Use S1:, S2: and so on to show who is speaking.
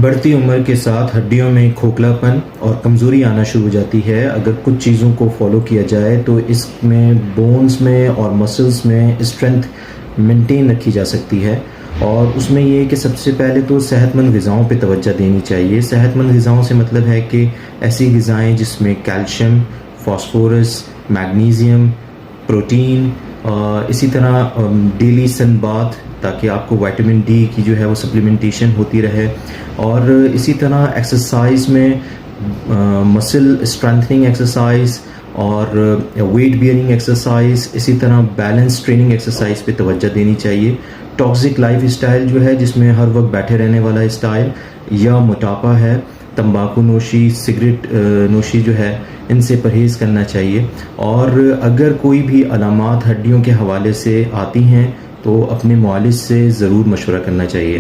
S1: بڑھتی عمر کے ساتھ ہڈیوں میں کھوکھلاپن اور کمزوری آنا شروع ہو جاتی ہے۔ اگر کچھ چیزوں کو فالو کیا جائے تو اس میں بونز میں اور مسلز میں اسٹرینتھ مینٹین رکھی جا سکتی ہے، اور اس میں یہ ہے کہ سب سے پہلے تو صحت مند غذاؤں پہ توجہ دینی چاہیے۔ صحت مند غذاؤں سے مطلب ہے کہ ایسی غذائیں جس میں کیلشیم، فاسفورس، میگنیزیم، پروٹین، اسی طرح ڈیلی سن باتھ تاکہ آپ کو وائٹامن ڈی کی جو ہے وہ سپلیمنٹیشن ہوتی رہے، اور اسی طرح ایکسرسائز میں مسل اسٹرینتھننگ ایکسرسائز اور ویٹ بیئرنگ ایکسرسائز، اسی طرح بیلنس ٹریننگ ایکسرسائز پہ توجہ دینی چاہیے۔ ٹاکسک لائف اسٹائل جو ہے جس میں ہر وقت بیٹھے رہنے والا اسٹائل یا موٹاپا ہے، تمباکو نوشی، سگریٹ نوشی جو ہے، ان سے پرہیز کرنا چاہیے۔ اور اگر کوئی بھی علامات ہڈیوں کے حوالے سے آتی ہیں تو اپنے معالج سے ضرور مشورہ کرنا چاہیے۔